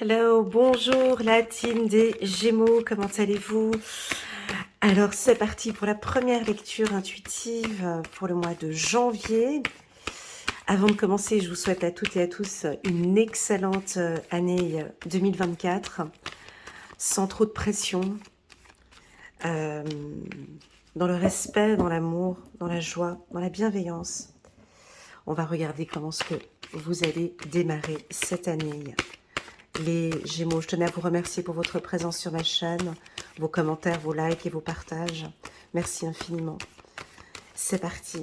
Hello, bonjour la team des Gémeaux, comment allez-vous? Alors c'est parti pour la première lecture intuitive pour le mois de janvier. Avant de commencer, je vous souhaite à toutes et à tous une excellente année 2024, sans trop de pression, dans le respect, dans l'amour, dans la joie, dans la bienveillance. On va regarder comment est-ce que vous allez démarrer cette année. Les Gémeaux, je tenais à vous remercier pour votre présence sur ma chaîne, vos commentaires, vos likes et vos partages. Merci infiniment. C'est parti.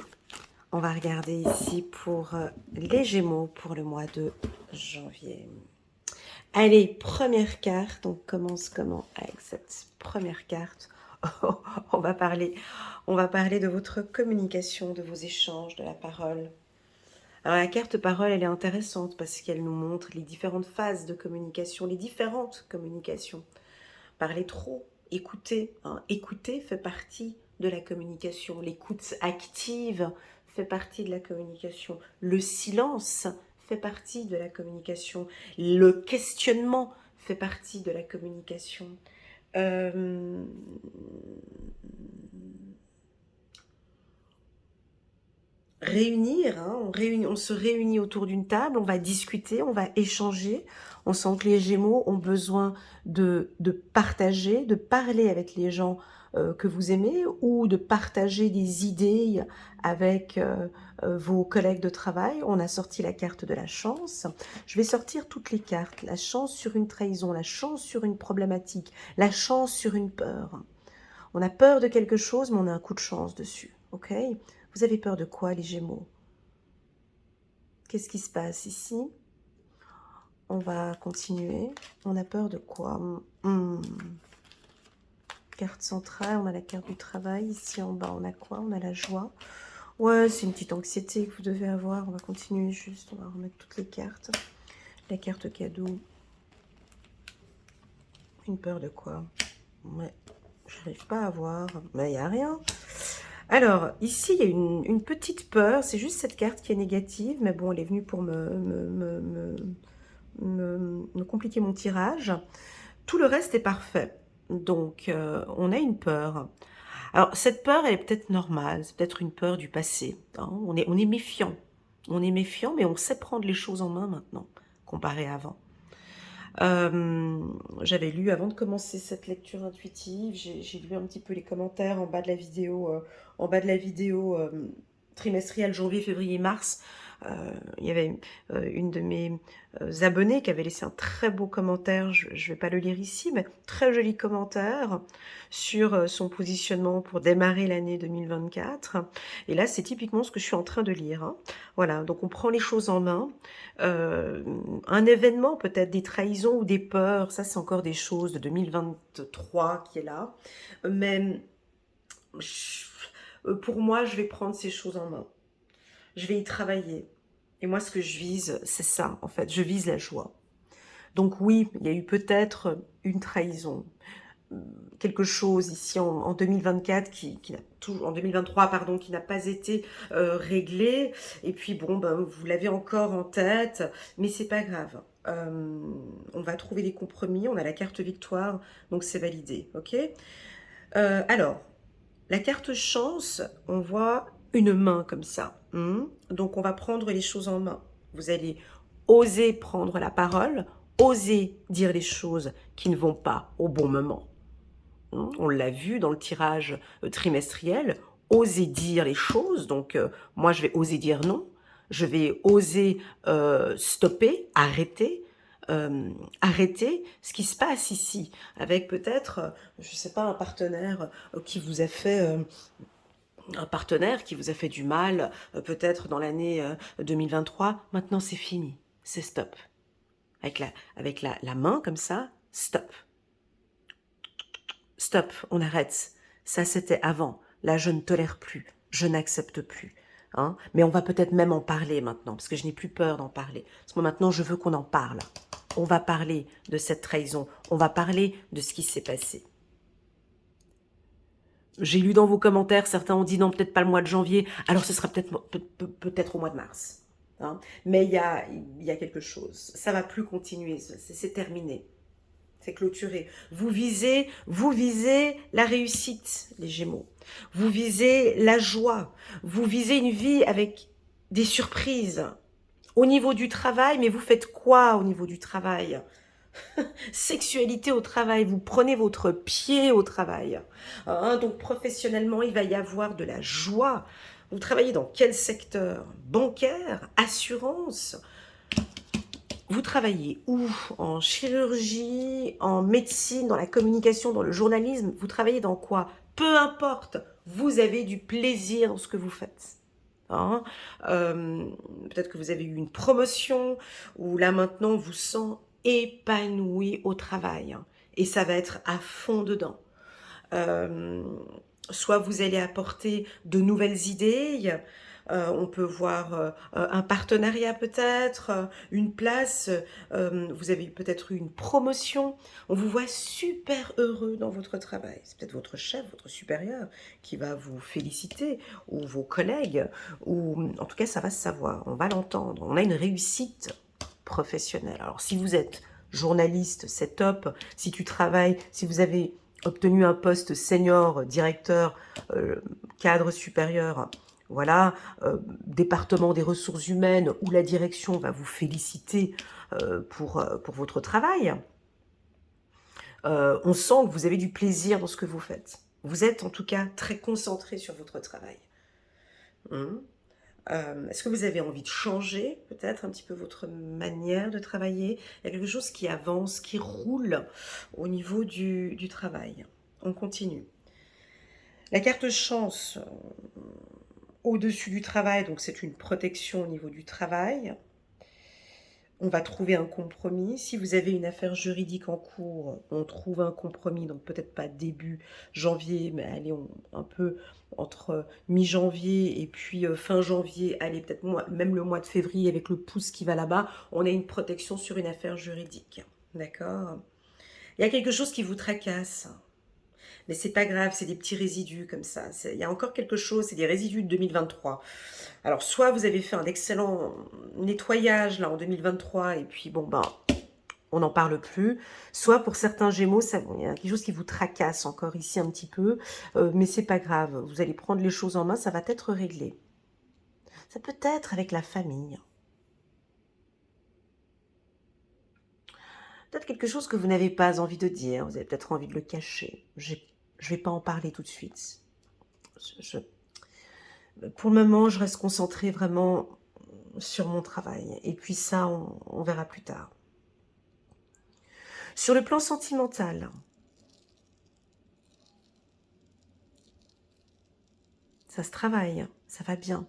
On va regarder ici pour les Gémeaux pour le mois de janvier. Allez, première carte. On commence comment avec cette première carte? On va parler de votre communication, de vos échanges, de la parole. Alors la carte parole, elle est intéressante parce qu'elle nous montre les différentes phases de communication, les différentes communications. Parler trop, écouter. Écouter fait partie de la communication. L'écoute active fait partie de la communication. Le silence fait partie de la communication. Le questionnement fait partie de la communication. On se réunit autour d'une table, on va discuter, on va échanger. On sent que les Gémeaux ont besoin de partager, de parler avec les gens que vous aimez ou de partager des idées avec vos collègues de travail. On a sorti la carte de la chance. Je vais sortir toutes les cartes. La chance sur une trahison, la chance sur une problématique, la chance sur une peur. On a peur de quelque chose, mais on a un coup de chance dessus. Ok ? Vous avez peur de quoi, les Gémeaux? Qu'est-ce qui se passe ici? On va continuer. On a peur de quoi? Carte centrale, on a la carte du travail. Ici en bas, on a quoi? On a la joie. Ouais, c'est une petite anxiété que vous devez avoir. On va continuer juste. On va remettre toutes les cartes. La carte cadeau. Une peur de quoi? Ouais, j'arrive pas à voir. Mais il n'y a rien. Alors, ici, il y a une petite peur. C'est juste cette carte qui est négative. Mais bon, elle est venue pour me compliquer mon tirage. Tout le reste est parfait. Donc, on a une peur. Alors, cette peur, elle est peut-être normale. C'est peut-être une peur du passé. On est méfiant. On est méfiant, mais on sait prendre les choses en main maintenant, comparé à avant. J'avais lu, avant de commencer cette lecture intuitive, j'ai lu un petit peu les commentaires en bas de la vidéo, trimestrielle janvier, février, mars. Il y avait une de mes abonnées qui avait laissé un très beau commentaire, je ne vais pas le lire ici, mais très joli commentaire sur son positionnement pour démarrer l'année 2024. Et là, c'est typiquement ce que je suis en train de lire. Voilà, donc on prend les choses en main. Un événement, peut-être des trahisons ou des peurs, ça c'est encore des choses de 2023 qui est là. Mais pour moi, je vais prendre ces choses en main. Je vais y travailler. Et moi, ce que je vise, c'est ça, en fait. Je vise la joie. Donc oui, il y a eu peut-être une trahison. Quelque chose ici en 2024 en 2023 pardon, qui n'a pas été réglé. Et puis bon, ben, vous l'avez encore en tête, mais c'est pas grave. On va trouver des compromis. On a la carte victoire, donc c'est validé. Ok. Alors, la carte chance, on voit une main comme ça. Donc, on va prendre les choses en main. Vous allez oser prendre la parole, oser dire les choses qui ne vont pas au bon moment. On l'a vu dans le tirage trimestriel, oser dire les choses. Donc, moi, je vais oser dire non. Je vais oser stopper, arrêter ce qui se passe ici, avec peut-être, je ne sais pas, un partenaire qui vous a fait... un partenaire qui vous a fait du mal, peut-être dans l'année 2023, maintenant c'est fini, c'est stop. Avec la main comme ça, stop. Stop, on arrête. Ça, c'était avant. Là, je ne tolère plus. Je n'accepte plus. Mais on va peut-être même en parler maintenant, parce que je n'ai plus peur d'en parler. Parce que maintenant, je veux qu'on en parle. On va parler de cette trahison. On va parler de ce qui s'est passé. J'ai lu dans vos commentaires, certains ont dit non, peut-être pas le mois de janvier, alors ce sera peut-être au mois de mars. hein. Mais il y a quelque chose. Ça va plus continuer, c'est terminé. C'est clôturé. Vous visez la réussite, les Gémeaux. Vous visez la joie. Vous visez une vie avec des surprises. Au niveau du travail, mais vous faites quoi au niveau du travail? Sexualité au travail, vous prenez votre pied au travail. Hein, donc professionnellement, il va y avoir de la joie. Vous travaillez dans quel secteur? Bancaire? Assurance? Vous travaillez où? En chirurgie, en médecine, dans la communication, dans le journalisme? Vous travaillez dans quoi? Peu importe, vous avez du plaisir dans ce que vous faites. Hein, peut-être que vous avez eu une promotion, ou là maintenant, on vous sent épanoui au travail. Hein, et ça va être à fond dedans. Euh, Soit vous allez apporter de nouvelles idées, on peut voir un partenariat peut-être, une place, vous avez peut-être eu une promotion, on vous voit super heureux dans votre travail. C'est peut-être votre chef, votre supérieur qui va vous féliciter, ou vos collègues, ou en tout cas ça va se savoir, on va l'entendre, on a une réussite professionnelle. Alors si vous êtes journaliste, c'est top, si tu travailles, si vous avez obtenu un poste senior, directeur, cadre supérieur, voilà, département des ressources humaines où la direction va vous féliciter pour votre travail, on sent que vous avez du plaisir dans ce que vous faites. Vous êtes en tout cas très concentré sur votre travail. Est-ce que vous avez envie de changer peut-être un petit peu votre manière de travailler? Il y a quelque chose qui avance, qui roule au niveau du travail. On continue. La carte chance au-dessus du travail, donc c'est une protection au niveau du travail. On va trouver un compromis. Si vous avez une affaire juridique en cours, on trouve un compromis, donc peut-être pas début janvier, mais allez, un peu entre mi-janvier et puis fin janvier, allez, peut-être même le mois de février avec le pouce qui va là-bas, on a une protection sur une affaire juridique. D'accord? Il y a quelque chose qui vous tracasse. Mais c'est pas grave, c'est des petits résidus comme ça. Il y a encore quelque chose, c'est des résidus de 2023. Alors, soit vous avez fait un excellent nettoyage là en 2023 et puis bon, ben, on n'en parle plus. Soit pour certains Gémeaux, il y a quelque chose qui vous tracasse encore ici un petit peu, mais c'est pas grave. Vous allez prendre les choses en main, ça va être réglé. Ça peut être avec la famille. Peut-être quelque chose que vous n'avez pas envie de dire, vous avez peut-être envie de le cacher. Je ne vais pas en parler tout de suite. Pour le moment, je reste concentrée vraiment sur mon travail. Et puis ça, on verra plus tard. Sur le plan sentimental, ça se travaille, ça va bien.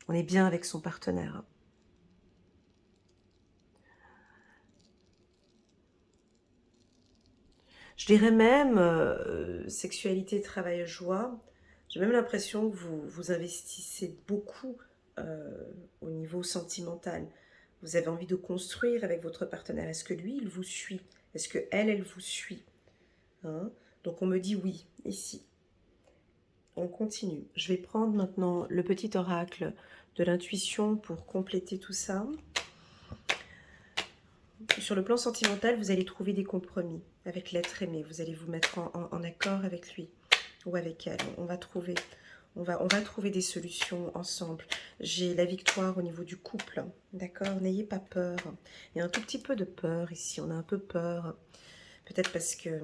On est bien avec son partenaire. Je dirais même, sexualité, travail, joie, j'ai même l'impression que vous investissez beaucoup au niveau sentimental. Vous avez envie de construire avec votre partenaire. Est-ce que lui, il vous suit? Est-ce que elle vous suit? Hein? Donc on me dit oui, ici. On continue. Je vais prendre maintenant le petit oracle de l'intuition pour compléter tout ça. Sur le plan sentimental, vous allez trouver des compromis avec l'être aimé. Vous allez vous mettre en accord avec lui ou avec elle. On va trouver des solutions ensemble. J'ai la victoire au niveau du couple. D'accord? N'ayez pas peur. Il y a un tout petit peu de peur ici. On a un peu peur. Peut-être parce que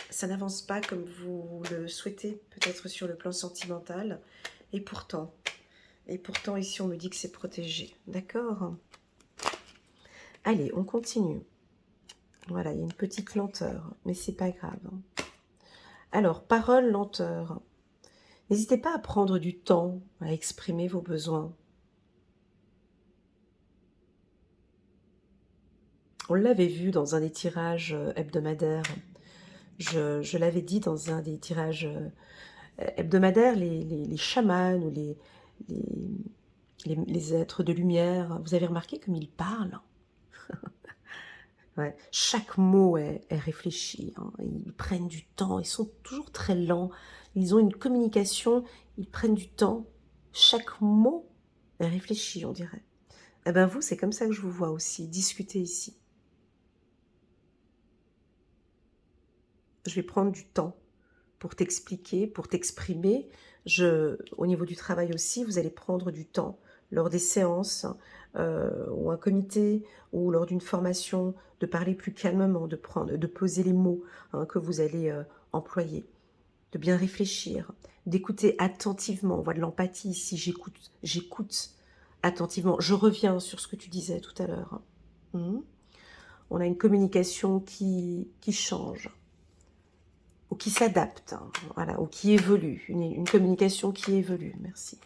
ça n'avance pas comme vous le souhaitez. Peut-être sur le plan sentimental. Et pourtant ici, on me dit que c'est protégé. D'accord? Allez, on continue. Voilà, il y a une petite lenteur, mais c'est pas grave. Alors, parole, lenteur. N'hésitez pas à prendre du temps à exprimer vos besoins. On l'avait vu dans un des tirages hebdomadaires. Je l'avais dit dans un des tirages hebdomadaires, les chamans ou les êtres de lumière, vous avez remarqué comme ils parlent? Ouais. Chaque mot est réfléchi, hein. Ils prennent du temps, ils sont toujours très lents, ils ont une communication, ils prennent du temps. Chaque mot réfléchi, on dirait. Eh bien vous, c'est comme ça que je vous vois aussi, discuter ici. Je vais prendre du temps pour t'expliquer, pour t'exprimer. Au niveau du travail aussi, vous allez prendre du temps lors des séances ou un comité ou lors d'une formation, de parler plus calmement, de poser les mots que vous allez employer, de bien réfléchir, d'écouter attentivement. On voit de l'empathie ici, j'écoute attentivement. Je reviens sur ce que tu disais tout à l'heure. On a une communication qui change ou qui s'adapte, voilà, ou qui évolue, une communication qui évolue, merci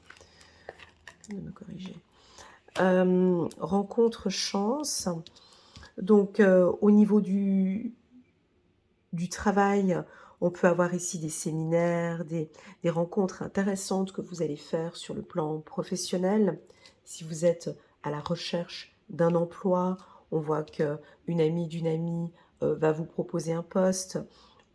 de me corriger. Rencontre chance, donc au niveau du travail, on peut avoir ici des séminaires, des rencontres intéressantes que vous allez faire sur le plan professionnel. Si vous êtes à la recherche d'un emploi, on voit qu'une amie d'une amie va vous proposer un poste,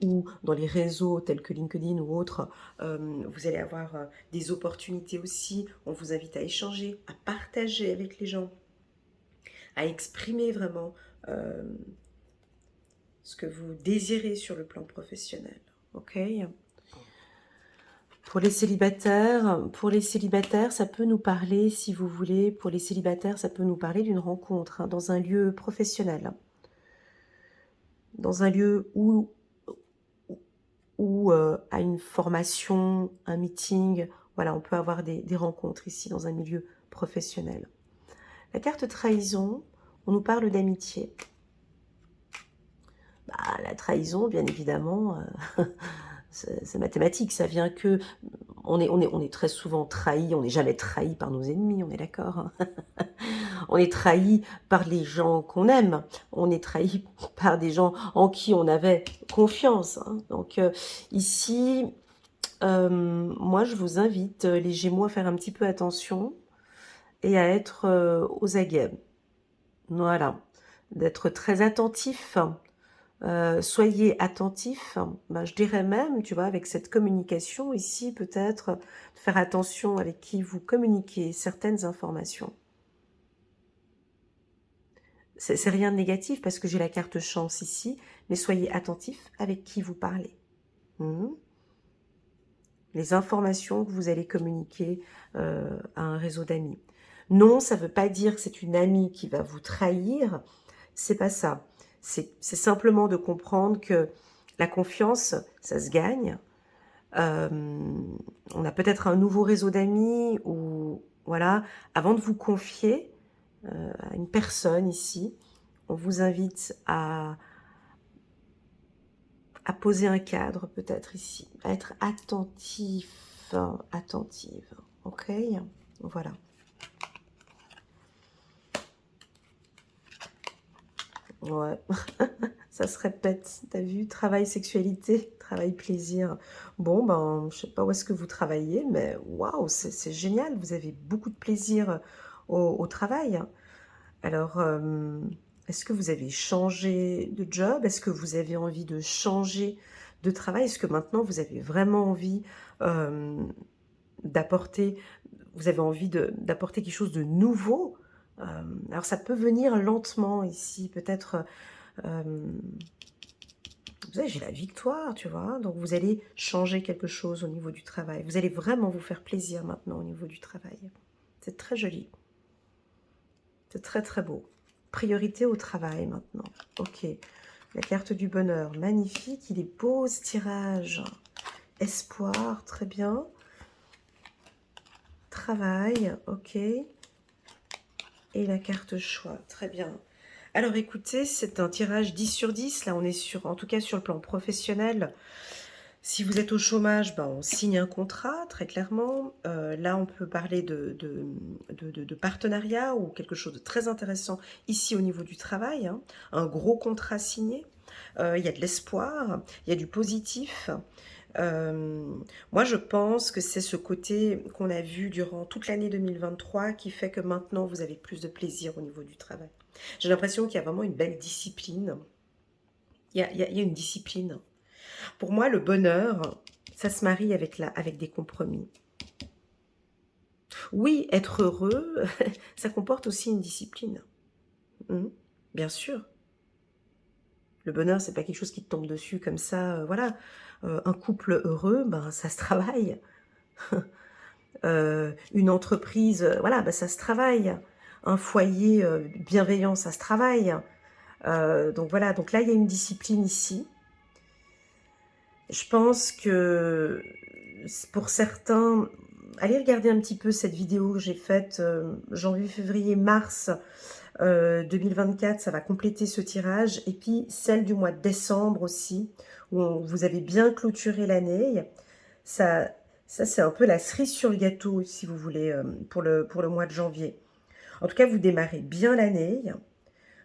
ou dans les réseaux tels que LinkedIn ou autres, vous allez avoir des opportunités aussi. On vous invite à échanger, à partager avec les gens, à exprimer vraiment ce que vous désirez sur le plan professionnel. Ok ? Pour les célibataires, ça peut nous parler, si vous voulez, pour les célibataires, ça peut nous parler d'une rencontre dans un lieu professionnel, dans un lieu ou à une formation, un meeting. Voilà, on peut avoir des rencontres ici dans un milieu professionnel. La carte trahison, on nous parle d'amitié. La trahison, bien évidemment, c'est mathématique, ça vient que... On est très souvent trahi, on n'est jamais trahi par nos ennemis, on est d'accord. On est trahi par les gens qu'on aime, on est trahi par des gens en qui on avait confiance. Donc ici, moi je vous invite, les Gémeaux, à faire un petit peu attention et à être aux aguets. Voilà, d'être très attentif. Soyez attentifs, je dirais même, tu vois, avec cette communication ici, peut-être faire attention avec qui vous communiquez certaines informations. C'est rien de négatif parce que j'ai la carte chance ici, mais soyez attentifs avec qui vous parlez. Les informations que vous allez communiquer à un réseau d'amis. Non, ça ne veut pas dire que c'est une amie qui va vous trahir, c'est pas ça. C'est simplement de comprendre que la confiance, ça se gagne. On a peut-être un nouveau réseau d'amis ou voilà, avant de vous confier à une personne ici, on vous invite à poser un cadre peut-être ici, à être attentif, attentive, ok? Voilà. Ouais, ça se répète, t'as vu, travail, sexualité, travail, plaisir. Bon, je sais pas où est-ce que vous travaillez, mais waouh, c'est génial, vous avez beaucoup de plaisir au travail. Alors, est-ce que vous avez changé de job? Est-ce que vous avez envie de changer de travail? Est-ce que maintenant vous avez vraiment envie d'apporter, vous avez envie d'apporter quelque chose de nouveau? Alors ça peut venir lentement ici, peut-être, vous savez, j'ai la victoire, tu vois, donc vous allez changer quelque chose au niveau du travail. Vous allez vraiment vous faire plaisir maintenant au niveau du travail. C'est très joli. C'est très très beau. Priorité au travail maintenant. Ok. La carte du bonheur, magnifique. Il est beau ce tirage. Espoir, très bien. Travail, ok. Et la carte choix, très bien. Alors écoutez, c'est un tirage 10 sur 10. Là, on est sur, en tout cas sur le plan professionnel. Si vous êtes au chômage, on signe un contrat, très clairement. Là, on peut parler de partenariat ou quelque chose de très intéressant ici au niveau du travail. Un gros contrat signé. Il y a de l'espoir, il y a du positif. Moi, je pense que c'est ce côté qu'on a vu durant toute l'année 2023 qui fait que maintenant, vous avez plus de plaisir au niveau du travail. J'ai l'impression qu'il y a vraiment une belle discipline. Il y a une discipline. Pour moi, le bonheur, ça se marie avec des compromis. Oui, être heureux, ça comporte aussi une discipline. Mhm. Bien sûr. Le bonheur, c'est pas quelque chose qui te tombe dessus comme ça, voilà. Un couple heureux, ben, ça se travaille. Une entreprise, voilà, ben, ça se travaille. Un foyer bienveillant, ça se travaille. Donc voilà, donc là, il y a une discipline ici. Je pense que pour certains, allez regarder un petit peu cette vidéo que j'ai faite janvier, février, mars 2024, ça va compléter ce tirage. Et puis celle du mois de décembre aussi, où vous avez bien clôturé l'année. Ça, ça c'est un peu la cerise sur le gâteau, si vous voulez, pour le mois de janvier. En tout cas, vous démarrez bien l'année,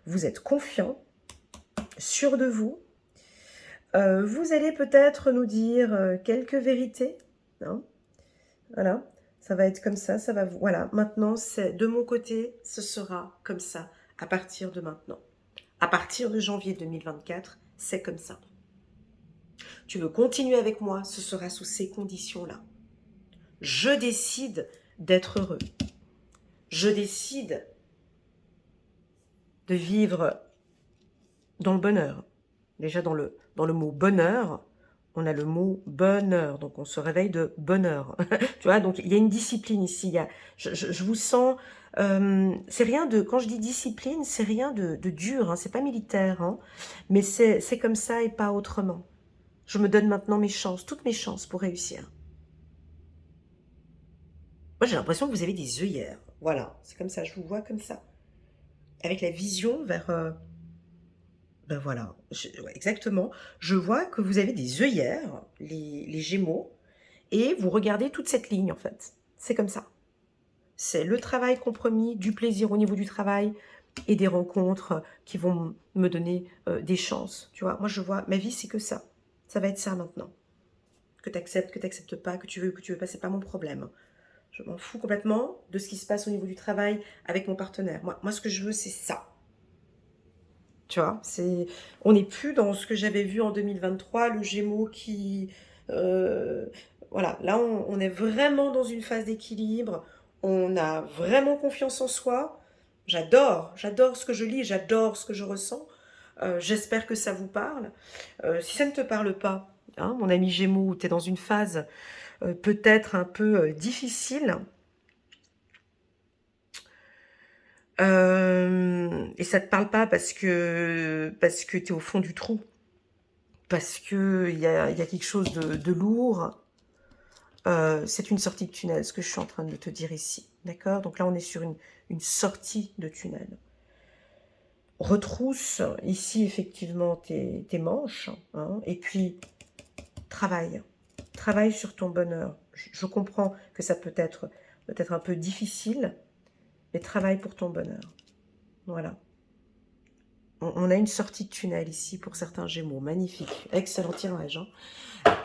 vous êtes confiant, sûr de vous. Vous allez peut-être nous dire quelques vérités, hein. Voilà, ça va être comme ça va... Voilà, maintenant, c'est de mon côté, ce sera comme ça, à partir de maintenant. À partir de janvier 2024, c'est comme ça. Tu veux continuer avec moi, ce sera sous ces conditions-là. Je décide d'être heureux. Je décide de vivre dans le bonheur. Déjà, dans le mot bonheur, on a le mot bonheur. Donc, on se réveille de bonheur. Tu vois, donc il y a une discipline ici. Je vous sens... c'est rien de... Quand je dis discipline, c'est rien de dur. Hein, c'est pas militaire. Hein, mais c'est comme ça et pas autrement. Je me donne maintenant mes chances, toutes mes chances pour réussir. Moi, j'ai l'impression que vous avez des œillères. Voilà, c'est comme ça. Je vous vois comme ça. Avec la vision vers... ben voilà, ouais, exactement. Je vois que vous avez des œillères, les Gémeaux, et vous regardez toute cette ligne, en fait. C'est comme ça. C'est le travail compromis, du plaisir au niveau du travail, et des rencontres qui vont me donner des chances. Tu vois, moi, je vois, ma vie, c'est que ça. Ça va être ça, maintenant. Que tu acceptes pas, que tu veux pas, c'est pas mon problème. Je m'en fous complètement de ce qui se passe au niveau du travail avec mon partenaire. Moi ce que je veux, c'est ça. Tu vois, on n'est plus dans ce que j'avais vu en 2023, le Gémeaux qui... euh, voilà, là, on est vraiment dans une phase d'équilibre. On a vraiment confiance en soi. J'adore ce que je lis, j'adore ce que je ressens. J'espère que ça vous parle. Si ça ne te parle pas, hein, mon ami Gémeaux, tu es dans une phase peut-être un peu difficile, et ça te parle pas parce que tu es au fond du trou, parce que il y a quelque chose de lourd. C'est une sortie de tunnel, ce que je suis en train de te dire ici. D'accord? Donc là, on est sur une sortie de tunnel. Retrousse ici, effectivement, tes manches. Hein, et puis, travaille. Travaille sur ton bonheur. Je comprends que ça peut être un peu difficile, mais travaille pour ton bonheur. Voilà. On a une sortie de tunnel ici pour certains Gémeaux. Magnifique. Excellent tirage. Hein.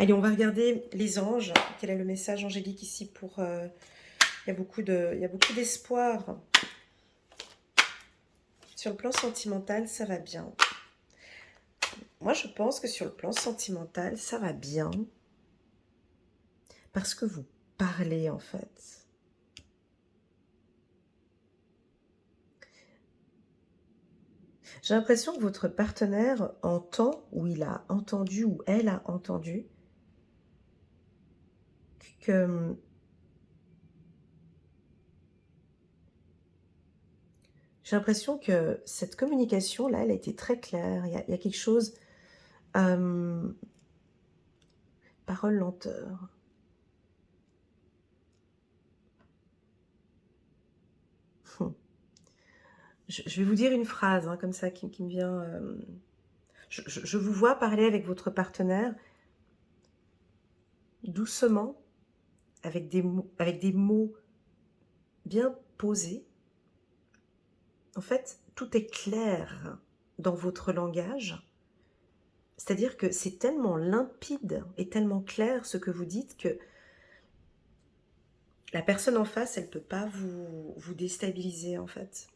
Allez, on va regarder les anges. Quel est le message angélique ici pour... il y a beaucoup d'espoir. Sur le plan sentimental, ça va bien. Moi, je pense que sur le plan sentimental, ça va bien. Parce que vous parlez, en fait. J'ai l'impression que votre partenaire entend, ou il a entendu, ou elle a entendu, que j'ai l'impression que cette communication-là, elle a été très claire. Il y a quelque chose... parole lenteur. Je vais vous dire une phrase, hein, comme ça, qui me vient... je vous vois parler avec votre partenaire doucement, avec des mots bien posés. En fait, tout est clair dans votre langage. C'est-à-dire que c'est tellement limpide et tellement clair ce que vous dites que la personne en face, elle ne peut pas vous déstabiliser, en fait.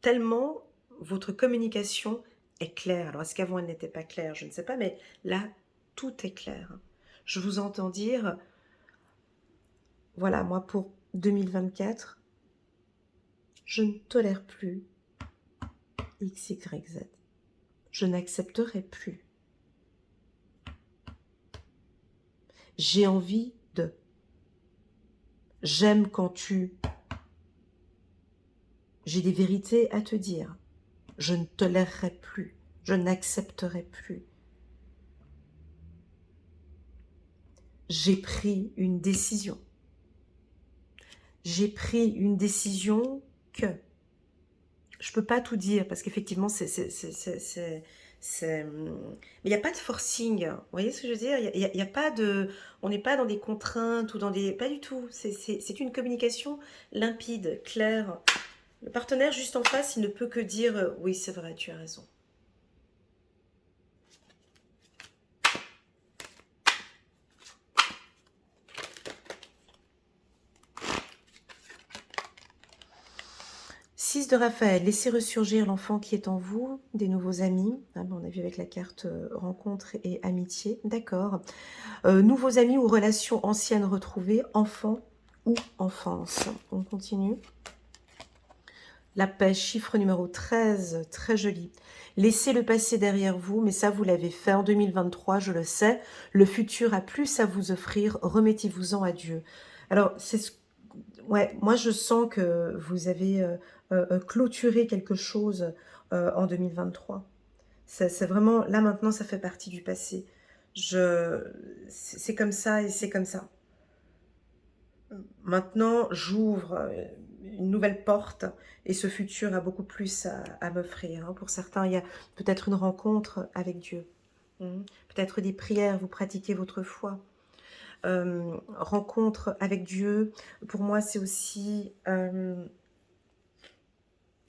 Tellement votre communication est claire. Alors, est-ce qu'avant, elle n'était pas claire? Je ne sais pas, mais là, tout est clair. Je vous entends dire voilà, moi pour 2024, je ne tolère plus X, Y, Z. Je n'accepterai plus. J'ai envie de. J'aime quand tu. J'ai des vérités à te dire. Je ne tolérerai plus. Je n'accepterai plus. J'ai pris une décision. J'ai pris une décision que je peux pas tout dire parce qu'effectivement mais il n'y a pas de forcing. Vous voyez ce que je veux dire? Il y a pas de, on n'est pas dans des contraintes ou dans des, pas du tout. C'est une communication limpide, claire. Le partenaire juste en face, il ne peut que dire oui, c'est vrai, tu as raison. 6 de Raphaël, laissez ressurgir l'enfant qui est en vous, des nouveaux amis. Ah ben, on a vu avec la carte rencontre et amitié, d'accord. Nouveaux amis ou relations anciennes retrouvées, enfant ou enfance. On continue. La paix, chiffre numéro 13, très joli. Laissez le passé derrière vous, mais ça vous l'avez fait en 2023, je le sais. Le futur a plus à vous offrir, remettez-vous-en à Dieu. Alors, ouais, moi je sens que vous avez clôturé quelque chose en 2023. C'est vraiment, là maintenant, ça fait partie du passé. C'est comme ça et c'est comme ça. Maintenant, j'ouvre une nouvelle porte et ce futur a beaucoup plus à m'offrir. Hein. Pour certains, il y a peut-être une rencontre avec Dieu. Peut-être des prières, vous pratiquez votre foi. Rencontre avec Dieu, pour moi, c'est aussi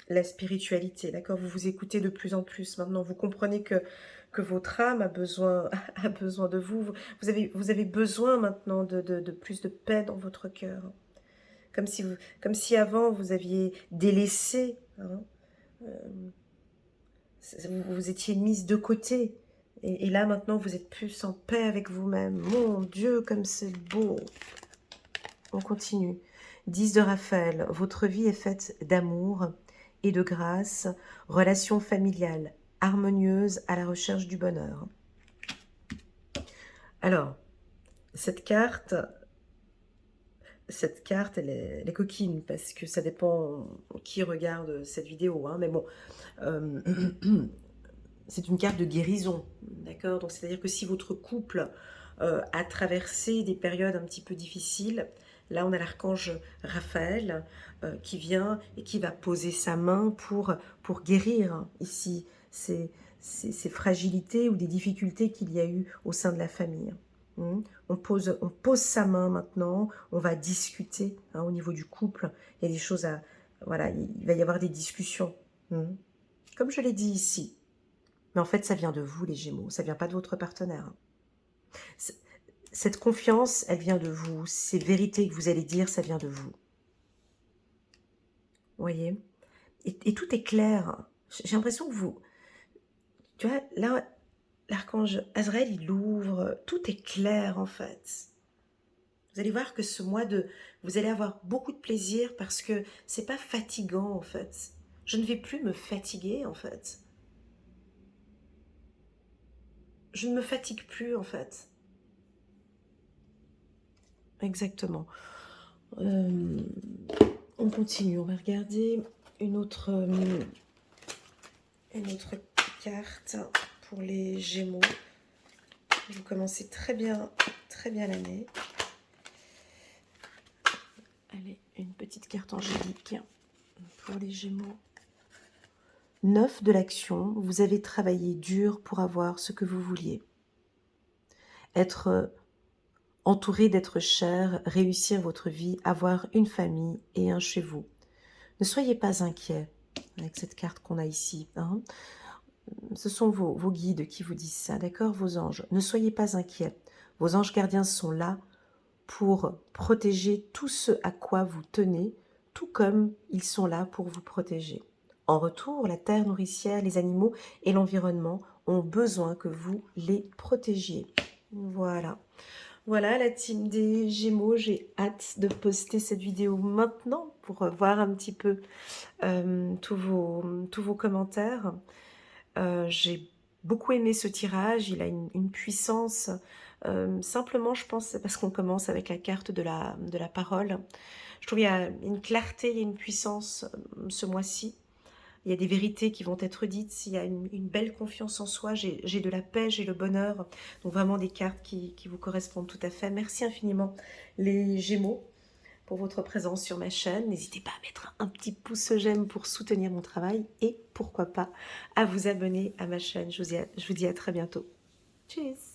la spiritualité, d'accord? Vous vous écoutez de plus en plus maintenant. Vous comprenez que votre âme a besoin, a besoin de vous. Vous avez besoin maintenant de plus de paix dans votre cœur. Comme si avant vous aviez délaissé, hein, vous étiez mise de côté. Et là maintenant vous êtes plus en paix avec vous-même. Mon Dieu, comme c'est beau. On continue. 10 de Raphaël, votre vie est faite d'amour et de grâce, relation familiale harmonieuse à la recherche du bonheur. Alors, cette carte, elle est coquine parce que ça dépend qui regarde cette vidéo. Hein, mais bon, c'est une carte de guérison, d'accord? Donc, c'est-à-dire que si votre couple a traversé des périodes un petit peu difficiles, là, on a l'archange Raphaël qui vient et qui va poser sa main pour guérir ici ces fragilités ou des difficultés qu'il y a eu au sein de la famille. On pose sa main maintenant, on va discuter hein, au niveau du couple. Il y a des choses à... Voilà, il va y avoir des discussions. Comme je l'ai dit ici. Mais en fait, ça vient de vous, les Gémeaux. Ça vient pas de votre partenaire. Cette confiance, elle vient de vous. Ces vérités que vous allez dire, ça vient de vous. Vous voyez et tout est clair. J'ai l'impression que vous... Tu vois, là, l'archange Azraël, il ouvre. Tout est clair, en fait. Vous allez voir que ce mois de... Vous allez avoir beaucoup de plaisir parce que c'est pas fatigant, en fait. Je ne vais plus me fatiguer, en fait. Je ne me fatigue plus, en fait. Exactement. On continue, on va regarder une autre carte pour les Gémeaux. Vous commencez très bien l'année. Allez, une petite carte angélique pour les Gémeaux. 9 de l'action, vous avez travaillé dur pour avoir ce que vous vouliez. Être entouré d'être cher, réussir votre vie, avoir une famille et un chez vous. Ne soyez pas inquiets avec cette carte qu'on a ici. Hein. Ce sont vos guides qui vous disent ça, d'accord, vos anges. Ne soyez pas inquiets. Vos anges gardiens sont là pour protéger tout ce à quoi vous tenez, tout comme ils sont là pour vous protéger. En retour, la terre nourricière, les animaux et l'environnement ont besoin que vous les protégiez. Voilà. Voilà la team des Gémeaux, j'ai hâte de poster cette vidéo maintenant pour voir un petit peu tous vos commentaires. J'ai beaucoup aimé ce tirage, il a une puissance. Simplement, je pense, c'est parce qu'on commence avec la carte de la parole. Je trouve qu'il y a une clarté, il y a une puissance ce mois-ci. Il y a des vérités qui vont être dites, il y a une belle confiance en soi, j'ai de la paix, j'ai le bonheur. Donc vraiment des cartes qui vous correspondent tout à fait. Merci infiniment les Gémeaux pour votre présence sur ma chaîne. N'hésitez pas à mettre un petit pouce j'aime pour soutenir mon travail et pourquoi pas à vous abonner à ma chaîne. Je vous dis à très bientôt. Tchuss!